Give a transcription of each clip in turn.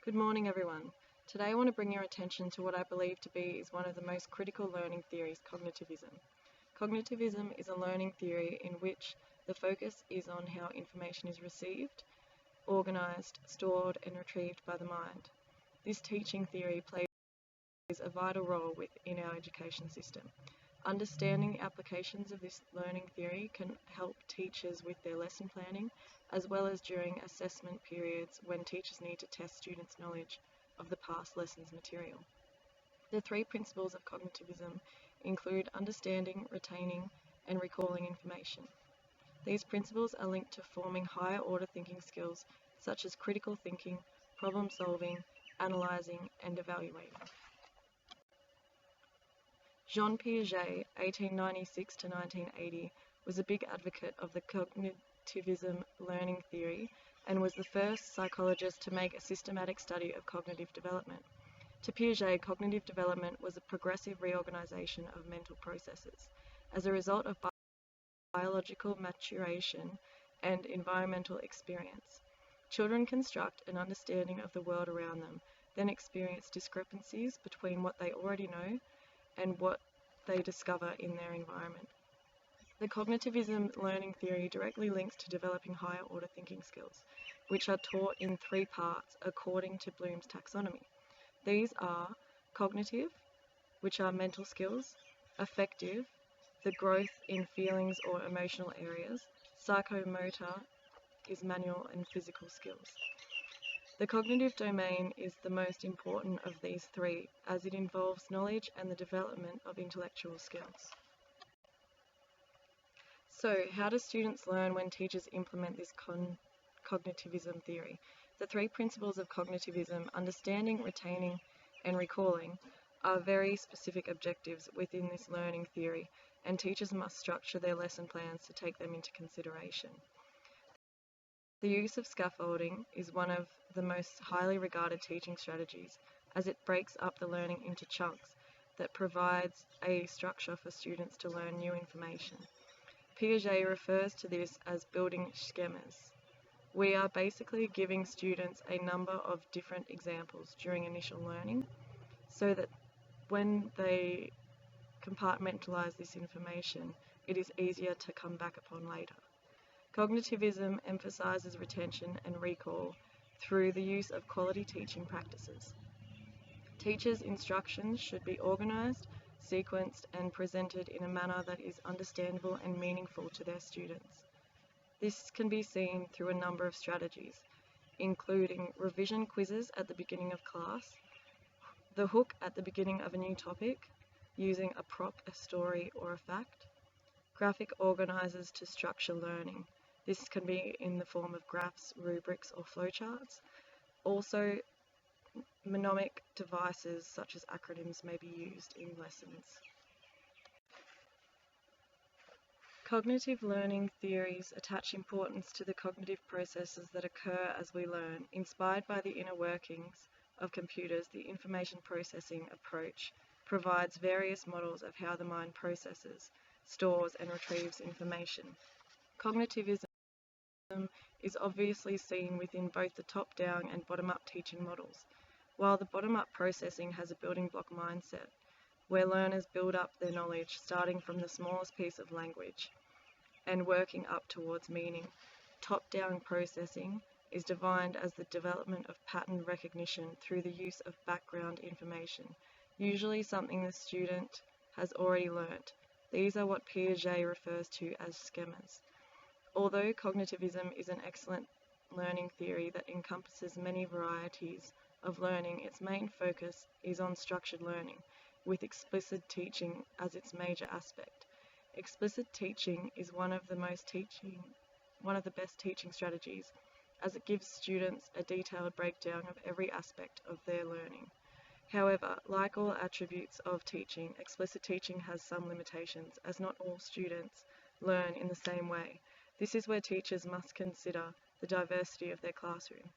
Good morning, everyone. Today I want to bring your attention to what I believe to be is one of the most critical learning theories, cognitivism. Cognitivism is a learning theory in which the focus is on how information is received, organised, stored and retrieved by the mind. This teaching theory plays a vital role within our education system. Understanding the applications of this learning theory can help teachers with their lesson planning, as well as during assessment periods when teachers need to test students' knowledge of the past lessons material. The three principles of cognitivism include understanding, retaining, and recalling information. These principles are linked to forming higher order thinking skills such as critical thinking, problem solving, analysing, and evaluating. Jean Piaget, 1896 to 1980, was a big advocate of the cognitivism learning theory and was the first psychologist to make a systematic study of cognitive development. To Piaget, cognitive development was a progressive reorganization of mental processes as a result of biological maturation and environmental experience. Children construct an understanding of the world around them, then experience discrepancies between what they already know and what they discover in their environment. The cognitivism learning theory directly links to developing higher order thinking skills, which are taught in three parts according to Bloom's taxonomy. These are cognitive, which are mental skills, affective, the growth in feelings or emotional areas, psychomotor is manual and physical skills. The cognitive domain is the most important of these three, as it involves knowledge and the development of intellectual skills. So, how do students learn when teachers implement this cognitivism theory? The three principles of cognitivism, understanding, retaining, and recalling, are very specific objectives within this learning theory, and teachers must structure their lesson plans to take them into consideration. The use of scaffolding is one of the most highly regarded teaching strategies, as it breaks up the learning into chunks that provides a structure for students to learn new information. Piaget refers to this as building schemas. We are basically giving students a number of different examples during initial learning, so that when they compartmentalize this information, it is easier to come back upon later. Cognitivism emphasizes retention and recall through the use of quality teaching practices. Teachers' instructions should be organized, sequenced, and presented in a manner that is understandable and meaningful to their students. This can be seen through a number of strategies, including revision quizzes at the beginning of class, the hook at the beginning of a new topic, using a prop, a story, or a fact, graphic organizers to structure learning. This can be in the form of graphs, rubrics, or flowcharts. Also, mnemonic devices such as acronyms may be used in lessons. Cognitive learning theories attach importance to the cognitive processes that occur as we learn. Inspired by the inner workings of computers, the information processing approach provides various models of how the mind processes, stores, and retrieves information. Cognitivism is obviously seen within both the top-down and bottom-up teaching models, while the bottom-up processing has a building block mindset, where learners build up their knowledge starting from the smallest piece of language and working up towards meaning. Top-down processing is defined as the development of pattern recognition through the use of background information, usually something the student has already learnt. These are what Piaget refers to as schemas. Although cognitivism is an excellent learning theory that encompasses many varieties of learning, its main focus is on structured learning, with explicit teaching as its major aspect. Explicit teaching is one of the best teaching strategies, as it gives students a detailed breakdown of every aspect of their learning. However, like all attributes of teaching, explicit teaching has some limitations, as not all students learn in the same way. This is where teachers must consider the diversity of their classroom.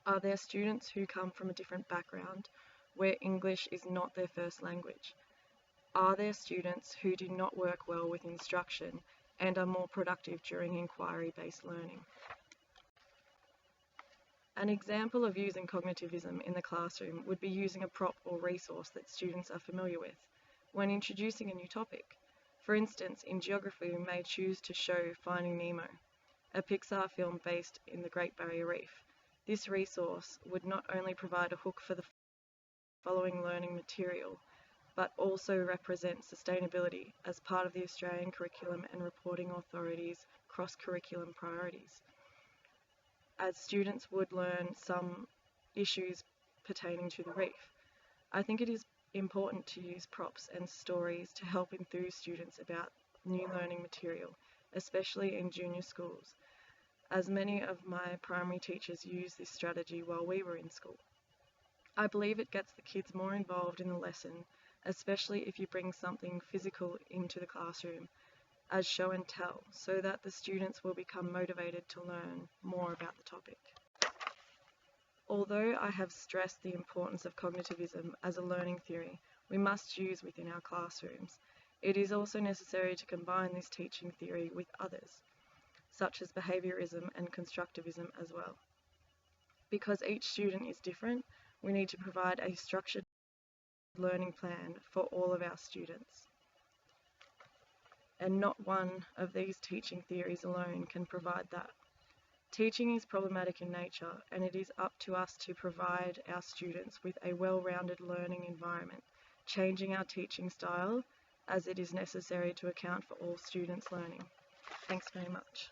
Are there students who come from a different background, where English is not their first language? Are there students who do not work well with instruction and are more productive during inquiry-based learning? An example of using cognitivism in the classroom would be using a prop or resource that students are familiar with when introducing a new topic. For instance, in geography, we may choose to show Finding Nemo, a Pixar film based in the Great Barrier Reef. This resource would not only provide a hook for the following learning material, but also represent sustainability as part of the Australian Curriculum and Reporting Authority's cross-curriculum priorities, as students would learn some issues pertaining to the reef. I think it is important to use props and stories to help enthuse students about new learning material, especially in junior schools, as many of my primary teachers used this strategy while we were in school. I believe it gets the kids more involved in the lesson, especially if you bring something physical into the classroom as show and tell, so that the students will become motivated to learn more about the topic. Although I have stressed the importance of cognitivism as a learning theory we must use within our classrooms, it is also necessary to combine this teaching theory with others, such as behaviourism and constructivism as well. Because each student is different, we need to provide a structured learning plan for all of our students. And not one of these teaching theories alone can provide that. Teaching is problematic in nature, and it is up to us to provide our students with a well-rounded learning environment, changing our teaching style as it is necessary to account for all students' learning. Thanks very much.